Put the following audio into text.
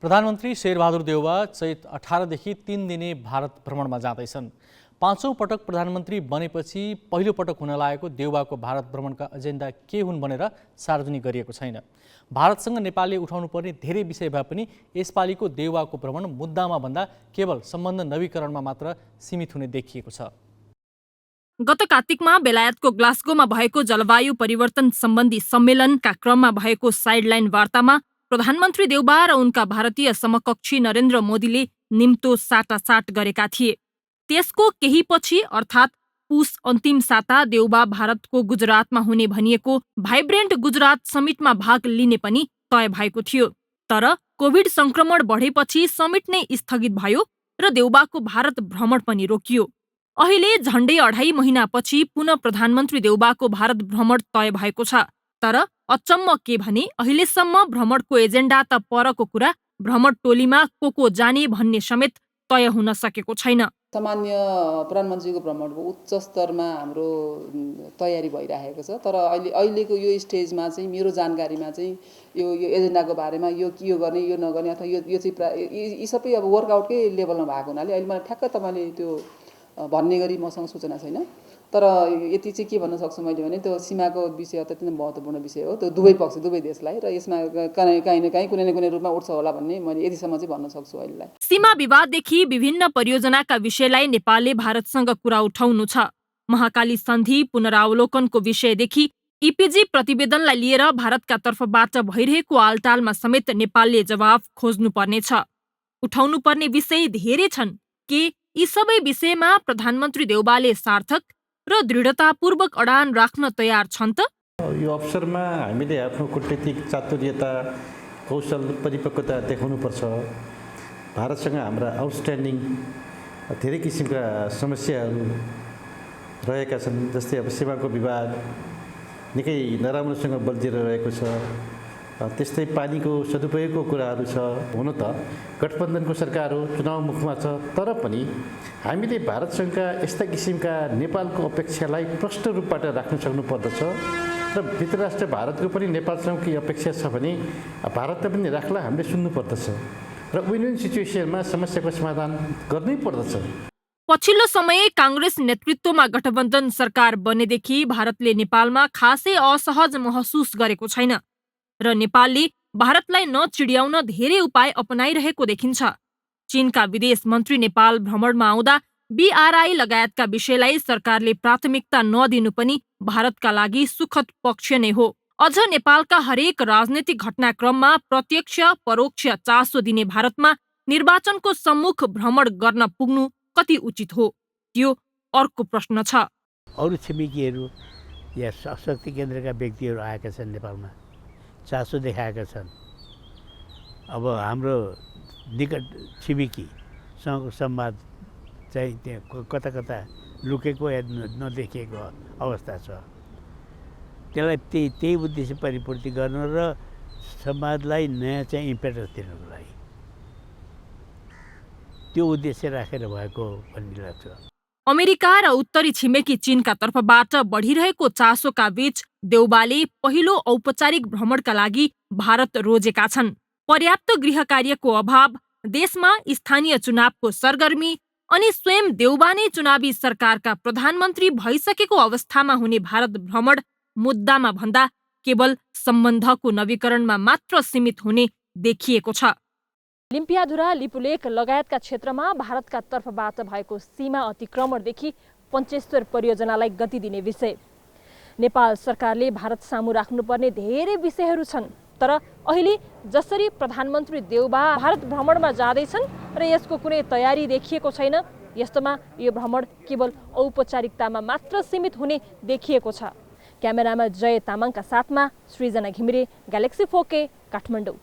प्रधानमन्त्री शेरबहादुर देउवा चैत 18 देखि 3 दिने भारत भ्रमणमा जाँदैछन्। पाँचौं पटक प्रधानमन्त्री बनेपछि पहिलो पटक हुन लागेको देउवाको भारत भ्रमणका एजेन्डा के हुन् भनेर सार्वजनिक गरिएको छैन। भारतसँग नेपालले उठाउनुपर्ने धेरै विषय भए पनि यसपालिको देउवाको भ्रमण मुद्दामा भन्दा केवल सम्बन्ध नवीकरणमा मात्र सीमित हुने देखिएको छ। गत कार्तिकमा बेलायतको ग्लास्गोमा भएको जलवायु परिवर्तन सम्बन्धी सम्मेलनका क्रममा भएको साइडलाइन वार्तामा प्रधानमन्त्री देउबा र उनका भारतीय समकक्षी नरेन्द्र मोदीले निम्तो साटासाट गरेका थिए। त्यसको केही पछि अर्थात् पुस अन्तिम साता देउबा भारतको गुजरातमा हुने भनिएको भाइब्रेन्ट गुजरात समिटमा भाग लिने पनि तय भएको थियो। तर कोभिड संक्रमण बढेपछि समिट नै स्थगित भयो र देउबाको भारत भ्रमण पनि रोकियो। अहिले झण्डै 2.5 महिनापछि पुनः प्रधानमन्त्री देउबाको भारत भ्रमण तय भएको छ। तर अचम्म के भने अहिलेसम्म भ्रमणको एजेन्डा त परको कुरा, भ्रमण टोलीमा को जाने भन्ने समेत तय हुन सकेको छैन। सामान्य प्रधानमन्त्रीको भ्रमणको उच्च स्तरमा हाम्रो तयारी भइरहेको छ। तर अहिलेको यो स्टेजमा चाहिँ मेरो जानकारीमा चाहिँ यो एजेन्डाको बारेमा यो गर्ने यो नगर्ने अथवा यो चाहिँ यी सबै अब वर्कआउटकै लेभलमा भएको हुनाले अहिले मलाई ठ्याक्क तपाईँले त्यो भन्ने गरी मसँग सूचना छैन। तर यति चाहिँ के भन्न सक्छु मैले भने त्यो सीमाको विषय अत्यन्तै महत्त्वपूर्ण विषय हो। त्यो दुवै पक्ष दुवै देशलाई र यसमा काहीँ न काहीँ कुनै न कुनै रूपमा उठ्छ होला भन्ने मैले यतिसम्म चाहिँ भन्न सक्छु अहिलेलाई। सीमा विवाददेखि विभिन्न परियोजनाका विषयलाई नेपालले भारतसँग कुरा उठाउनु छ। महाकाली सन्धि पुनरावलोकनको विषयदेखि इपिजी प्रतिवेदनलाई लिएर भारतका तर्फबाट भइरहेको आलटालमा समेत नेपालले जवाफ खोज्नुपर्नेछ। उठाउनुपर्ने विषय धेरै छन् के यी सबै विषयमा प्रधानमन्त्री देउबाले सार्थक र दृढतापूर्वक अडान राख्न तयार छन् त? यो अवसरमा हामीले आफ्नो कूटनीतिक चातुर्यता, कौशल, परिपक्वता देखाउनुपर्छ। भारतसँग हाम्रा आउटस्ट्यान्डिङ धेरै किसिमका समस्याहरू रहेका छन्। जस्तै अब सीमाको विवाद निकै नराम्रोसँग बल्झिएर रहेको छ। त्यस्तै पानीको सदुपयोगको कुराहरू छ। हुन त गठबन्धनको सरकार हो, चुनाव मुखमा छ, तर पनि हामीले भारतसँगका यस्ता किसिमका नेपालको अपेक्षालाई प्रष्ट रूपबाट राख्न सक्नुपर्दछ र भित्रराष्ट्र भारतको पनि नेपालसँग के अपेक्षा छ भने भारतले पनि राख्ला हामीले सुन्नुपर्दछ र विन विन सिचुएसनमा समस्याको समाधान गर्नै पर्दछ। पछिल्लो समय काङ्ग्रेस नेतृत्वमा गठबन्धन सरकार बनेदेखि भारतले नेपालमा खासै असहज महसुस गरेको छैन र नेपालले भारतलाई नचिड्याउन धेरै उपाय अपनाइरहेको देखिन्छ। चीनका विदेश मन्त्री नेपाल भ्रमणमा आउँदा BRI लगायतका विषयलाई सरकारले प्राथमिकता नदिनु पनि भारतका लागि सुखद पक्ष नै हो। अझ नेपालका हरेक राजनैतिक घटनाक्रममा प्रत्यक्ष परोक्ष चासो दिने भारतमा निर्वाचनको सम्मुख भ्रमण गर्न पुग्नु कति उचित हो, यो अर्को प्रश्न छ। अरू छिमेकीहरू या शक्ति केन्द्रका व्यक्तिहरू आएका छन्, नेपालमा चासो देखाएका छन्। अब हाम्रो निकट छिमेकीसँगको संवाद चाहिँ त्यहाँ कता कता लुकेको या नदेखिएको अवस्था छ। त्यसलाई त्यही उद्देश्य परिपूर्ति गर्न र समाजलाई नयाँ चाहिँ इम्पेटस दिनको लागि त्यो उद्देश्य राखेर भएको भन्ने लाग्छ। अमेरिका र उत्तरी छिमेकी चीनका तर्फबाट बढिरहेको चासोका बीच देउबाले पहिलो औपचारिक भ्रमणका लागि भारत रोजेका छन्। पर्याप्त गृह कार्यको अभाव, देशमा स्थानीय चुनावको सरगर्मी अनि स्वयं देउबा नै चुनावी सरकारका प्रधानमन्त्री भइसकेको अवस्थामा हुने भारत भ्रमण मुद्दामा भन्दा केवल सम्बन्धको नवीकरणमा मात्र सीमित हुने देखिएको छ। लिम्पियाधुरा, लिपुलेक लगायतका क्षेत्रमा भारतका तर्फबाट भएको सीमा अतिक्रमणदेखि पञ्चेश्वर परियोजनालाई गति दिने विषय, नेपाल सरकारले भारत सामु राख्नुपर्ने धेरै विषयहरू छन्। तर अहिले जसरी प्रधानमन्त्री देउबा भारत भ्रमणमा जाँदैछन् र यसको कुनै तयारी देखिएको छैन, यस्तोमा यो भ्रमण केवल औपचारिकतामा मात्र सीमित हुने देखिएको छ। क्यामेरामा जय तामाङका साथमा सृजना घिमिरे, ग्यालेक्सी 4K, काठमाडौँ।